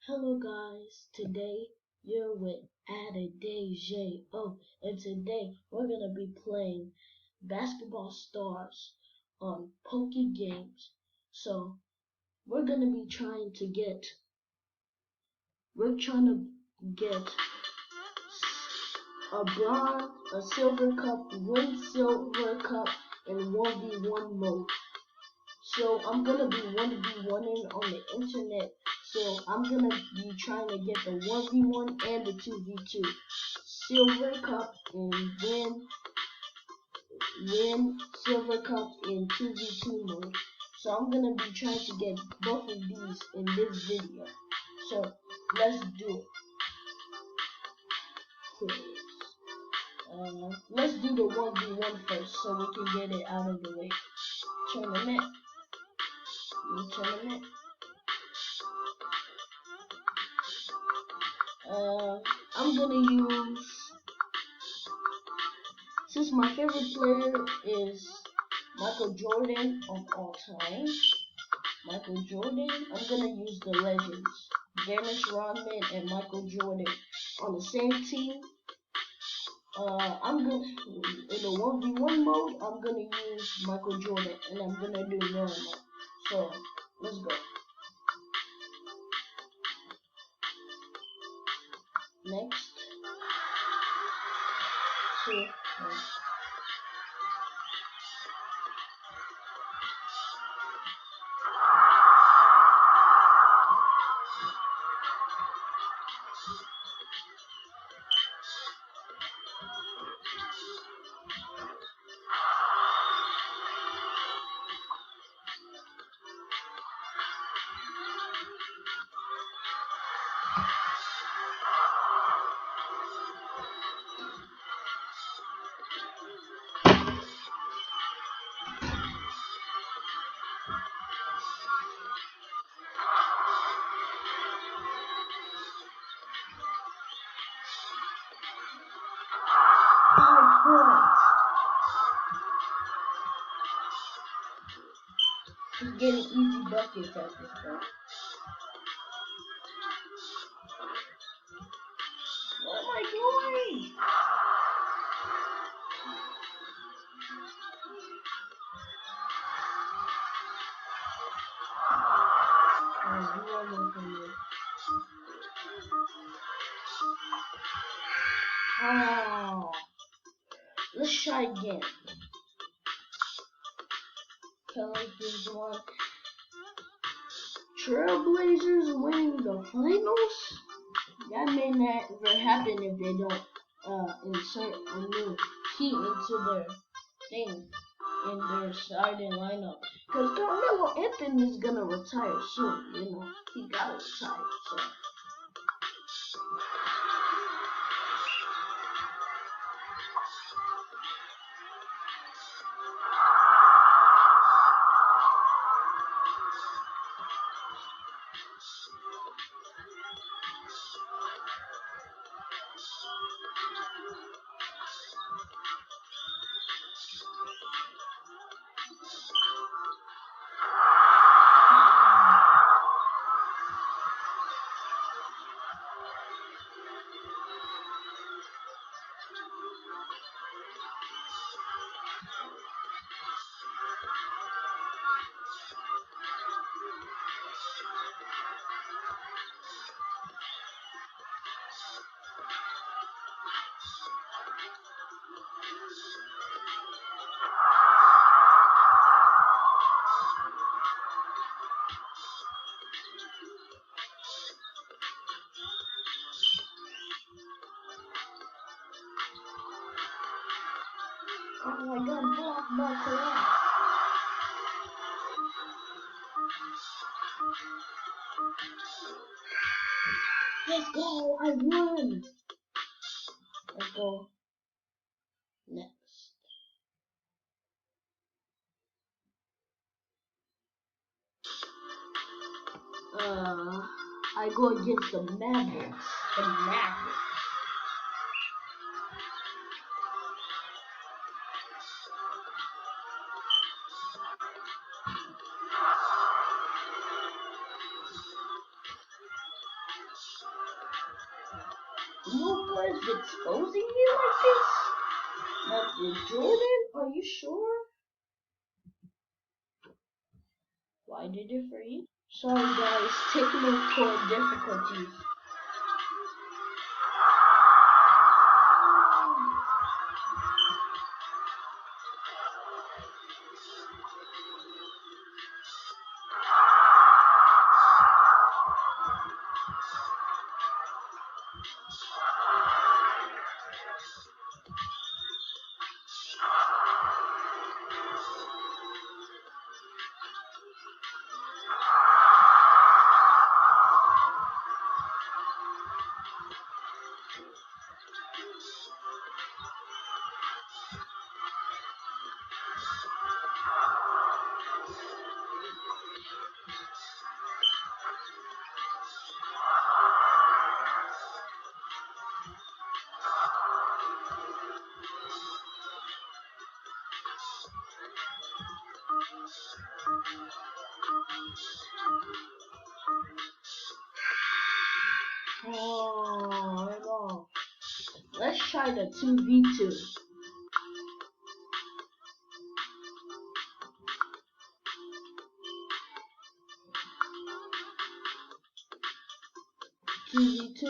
Hello guys, today you're with Adedejo, and today we're gonna be playing Basketball Stars on Poke Games. So we're gonna be trying to get a bronze, a silver cup, one silver cup, in 1v1 mode. So I'm gonna be 1v1ing on the internet. So I'm gonna be trying to get the 1v1 and the 2v2 silver cup and win silver cup in 2v2 mode. So I'm gonna be trying to get both of these in this video. So let's do it. Let's do the 1v1 first so we can get it out of the way. Tournament. Tournament. I'm gonna use, since my favorite player is Michael Jordan of all time, Michael Jordan, I'm gonna use the legends, Dennis Rodman and Michael Jordan on the same team. I'm gonna, in the 1v1 mode, I'm gonna use Michael Jordan, and I'm gonna do normal. So, let's go. Next. Two. He's getting easy buckets at this point. What am I doing? Oh, let's try again. Pelicans won. Trailblazers winning the finals? That may never happen if they don't insert a new key into their thing in their starting lineup. Because Carmelo Anthony's gonna retire soon, he gotta retire. So. Oh my god, blocked by Kawhi. Let's go, I won! Let's go next. I go against the Mavericks. The Mavericks. is exposing you like this? Michael Jordan, are you sure? Why did it freeze? Sorry guys, technical difficulties. Oh, I'm off. Let's try the 2v2.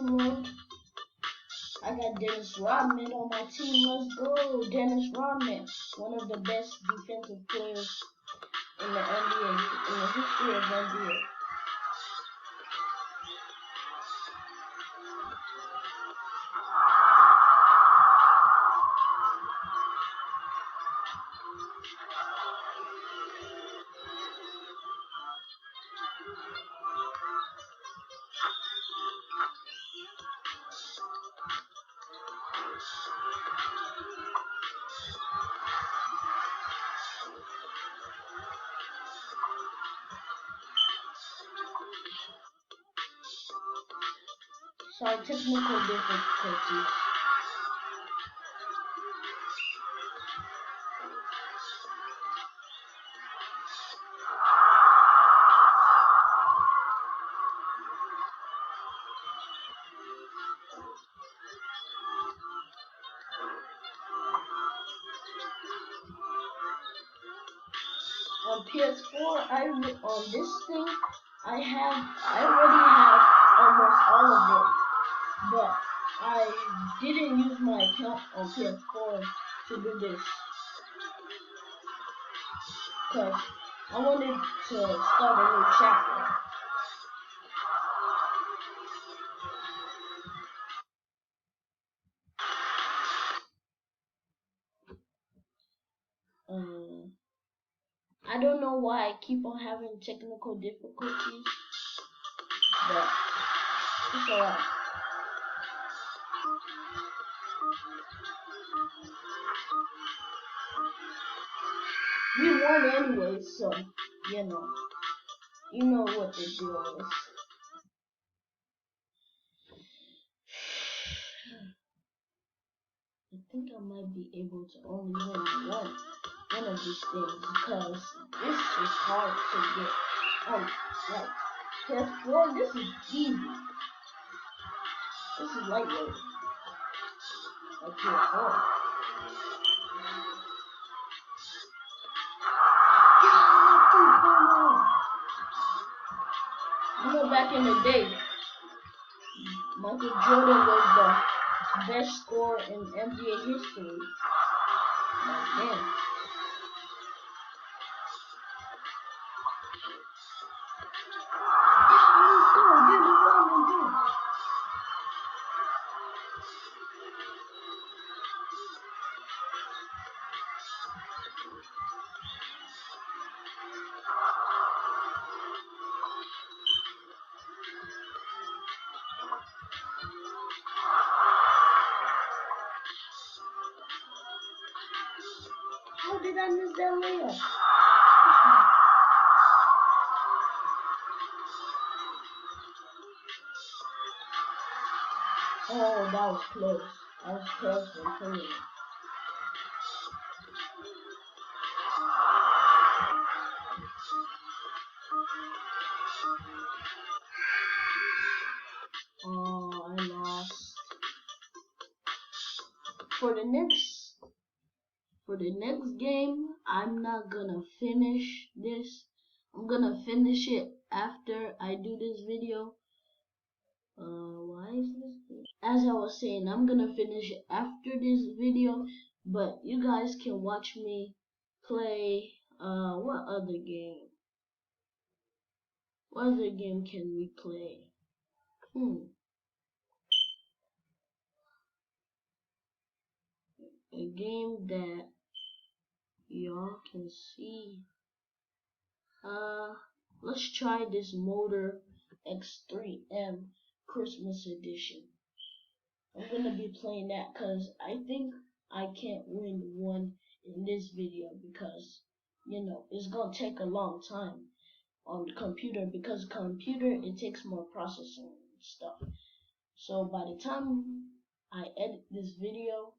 Mode. I got Dennis Rodman on my team. Let's go. Dennis Rodman, one of the best defensive players in the NBA, in the history of NBA. Sorry, technical difficulties. On PS4, on this thing, I already have almost all of it, but I didn't use my account on PS4 to do this, because I wanted to start a new chapter. I don't know why I keep on having technical difficulties, but it's alright. We won anyway, so you know what the deal is. I think I might be able to only win one of these things, because this is hard to get. Like PS4, this is easy. This is lightweight. Like PS4. You know, back in the day, Michael Jordan was the best scorer in NBA history. Back then. How did I miss that layup? Oh, that was close. That was close and clean. Oh, I lost. for the next game, I'm not gonna finish this. I'm gonna finish it after I do this video. Why is this? As I was saying, I'm gonna finish it after this video, but you guys can watch me play. What other game? What other game can we play? A game that y'all can see. Let's try this Motor X3M Christmas edition. I'm gonna be playing that because I think I can't win one in this video because, you know, it's gonna take a long time on the computer because computer, it takes more processing and stuff. So by the time I edit this video,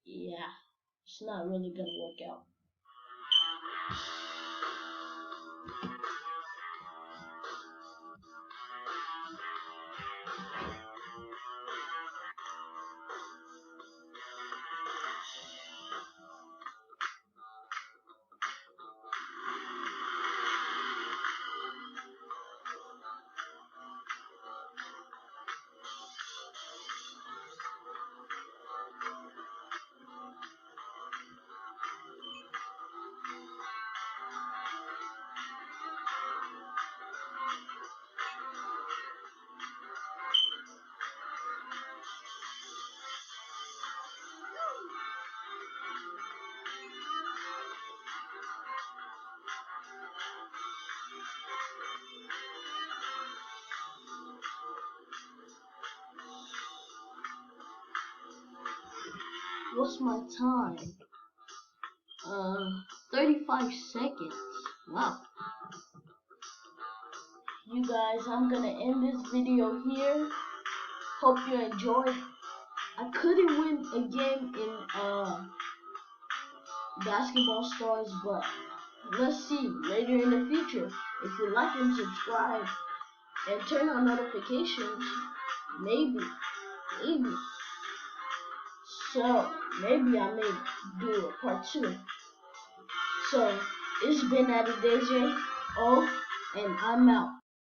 yeah, it's not really gonna work out. What's my time? 35 seconds. Wow. You guys, I'm gonna end this video here. Hope you enjoyed. I couldn't win a game in Basketball Stars, but let's see later in the future. If you like and subscribe and turn on notifications, maybe. So maybe I may do a part 2. So it's been AddictAJ, and I'm out.